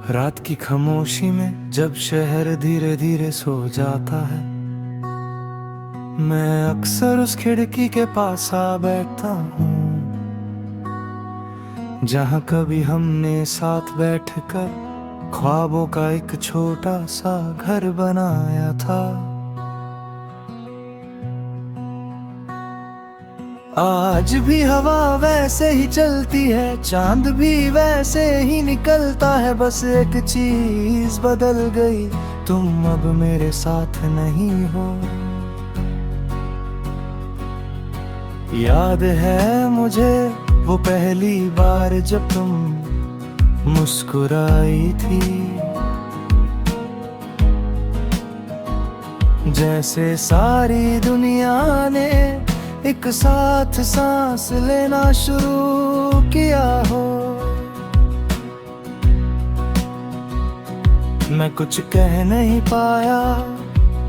रात की खामोशी में जब शहर धीरे धीरे सो जाता है, मैं अक्सर उस खिड़की के पास आ बैठता हूँ जहाँ कभी हमने साथ बैठकर ख्वाबों का एक छोटा सा घर बनाया था। आज भी हवा वैसे ही चलती है, चांद भी वैसे ही निकलता है, बस एक चीज बदल गई, तुम अब मेरे साथ नहीं हो। याद है मुझे वो पहली बार जब तुम मुस्कुराई थी, जैसे सारी दुनिया ने एक साथ सांस लेना शुरू किया हो। मैं कुछ कह नहीं पाया,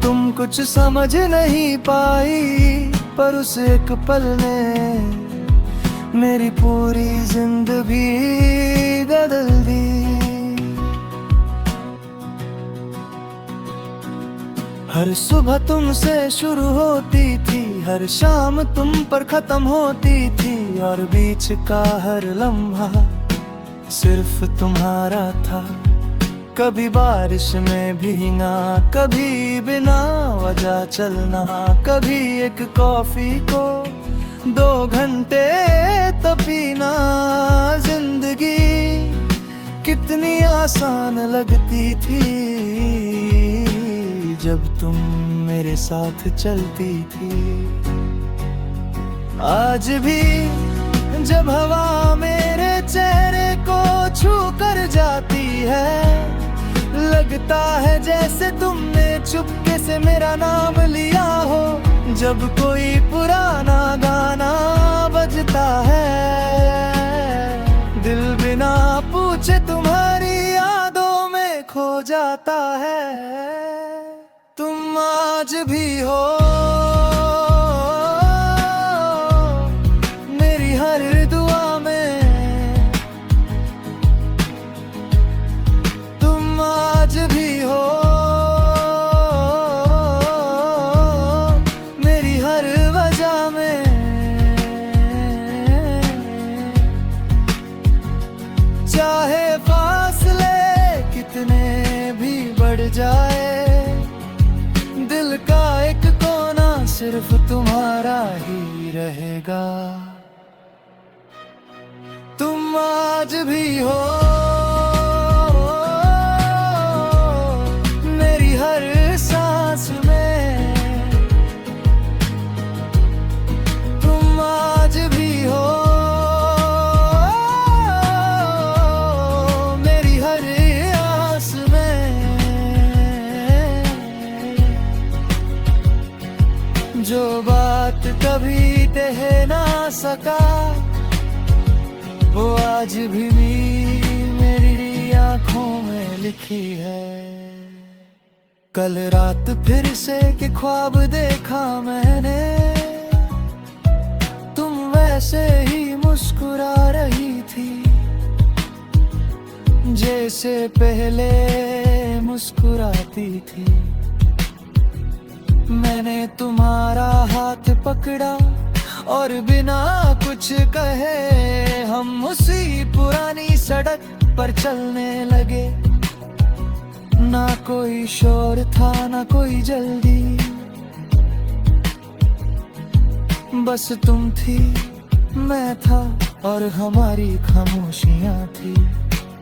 तुम कुछ समझ नहीं पाई, पर उस एक पल ने मेरी पूरी जिंदगी बदल दी। हर सुबह तुमसे शुरू होती थी, हर शाम तुम पर खत्म होती थी, और बीच का हर लम्हा सिर्फ तुम्हारा था। कभी बारिश में भीगना, कभी बिना वजह चलना, कभी एक कॉफी को 2 घंटे पीना। जिंदगी कितनी आसान लगती थी जब तुम मेरे साथ चलती थी। आज भी जब हवा मेरे चेहरे को छू कर जाती है, लगता है जैसे तुमने चुपके से मेरा नाम लिया हो। जब कोई पुराना गाना बजता है, दिल बिना पूछे तुम्हारी यादों में खो जाता है। तुम आज भी हो मेरी हर दुआ में, तुम आज भी हो मेरी हर वजह में। चाहे फासले कितने भी बढ़ जाए, दिल का एक कोना सिर्फ तुम्हारा ही रहेगा। तुम आज भी हो मेरी हर सांस में, तुम आज भी हो मेरी हर आस में। जो बात कभी कह ना सका, वो आज भी मेरी आंखों में लिखी है। कल रात फिर से के ख्वाब देखा मैंने, तुम वैसे ही मुस्कुरा रही थी जैसे पहले मुस्कुराती थी। मैंने तुम्हारा हाथ पकड़ा और बिना कुछ कहे हम उसी पुरानी सड़क पर चलने लगे। ना कोई शोर था ना कोई जल्दी, बस तुम थी मैं था और हमारी खामोशियां थी।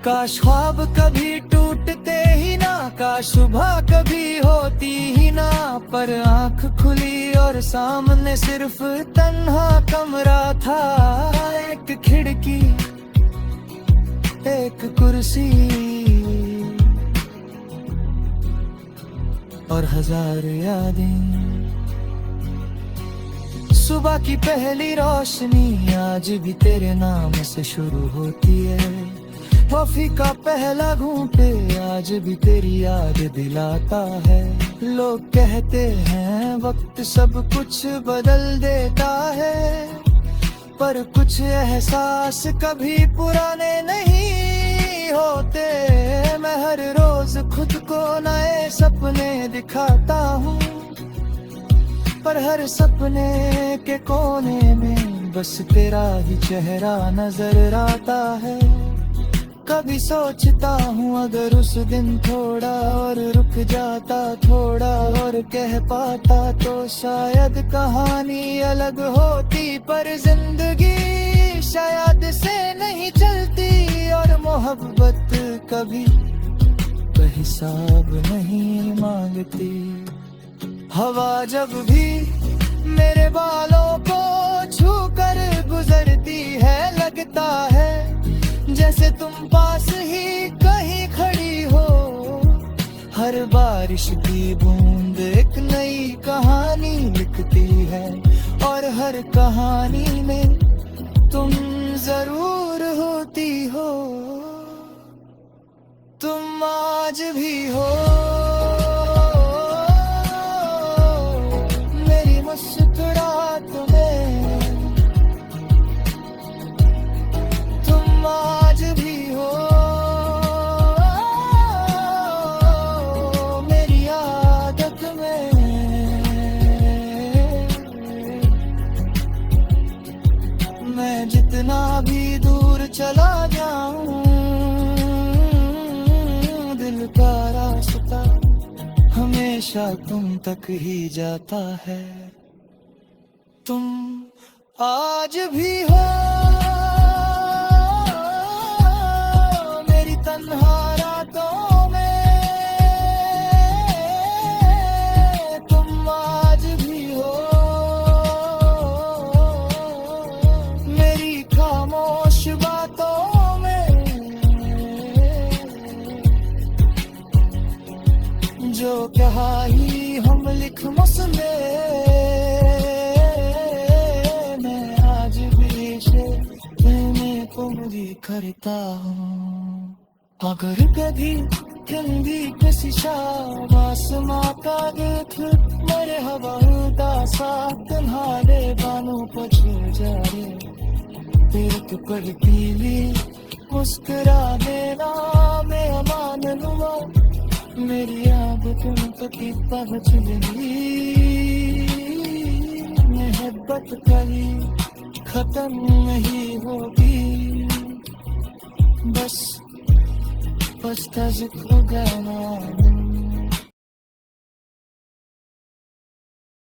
काश ख्वाब कभी टूटते ही ना, काश सुबह कभी होती ही ना, पर आंख खुली और सामने सिर्फ तन्हा कमरा था। एक खिड़की, एक कुर्सी और 1000 यादें। सुबह की पहली रोशनी आज भी तेरे नाम से शुरू होती है। कॉफी का पहला घूंटे आज भी तेरी याद दिलाता है। लोग कहते हैं वक्त सब कुछ बदल देता है, पर कुछ एहसास कभी पुराने नहीं होते। मैं हर रोज खुद को नए सपने दिखाता हूँ, पर हर सपने के कोने में बस तेरा ही चेहरा नजर आता है। कभी सोचता हूँ अगर उस दिन थोड़ा और रुक जाता, थोड़ा और कह पाता, तो शायद कहानी अलग होती। पर जिंदगी शायद से नहीं चलती, और मोहब्बत कभी हिसाब नहीं मांगती। हवा जब भी मेरे बालों को छू कर गुजरती है, लगता है जैसे तुम पास ही कहीं खड़ी हो। हर बारिश की बूंद एक नई कहानी लिखती है, और हर कहानी में तुम जरूर होती हो। तुम आज भी हो मेरी मुस्कुराहट में, तुम आज भी हो मेरी आदत में। मैं जितना भी दूर चला जाऊं, दिल का रास्ता हमेशा तुम तक ही जाता है। तुम आज भी हो मेरी तन्हा रातों में, तुम आज भी हो मेरी खामोश बातों में। जो कहा ही हम लिख मुझमें, मैं आज भी कहने को मुझे करता हूँ। अगर कभी भी किसी शाबाश माँ का देख मेरे हवा उदासा, तुम्हारे बानों पर छू जाए तेरे पर पीली मुस्कुरा देना। मैं अमान नुमा मेरी आदतों तक पहुँच गई, मोहब्बत कभी खत्म नहीं होगी। बस जिक्र गाना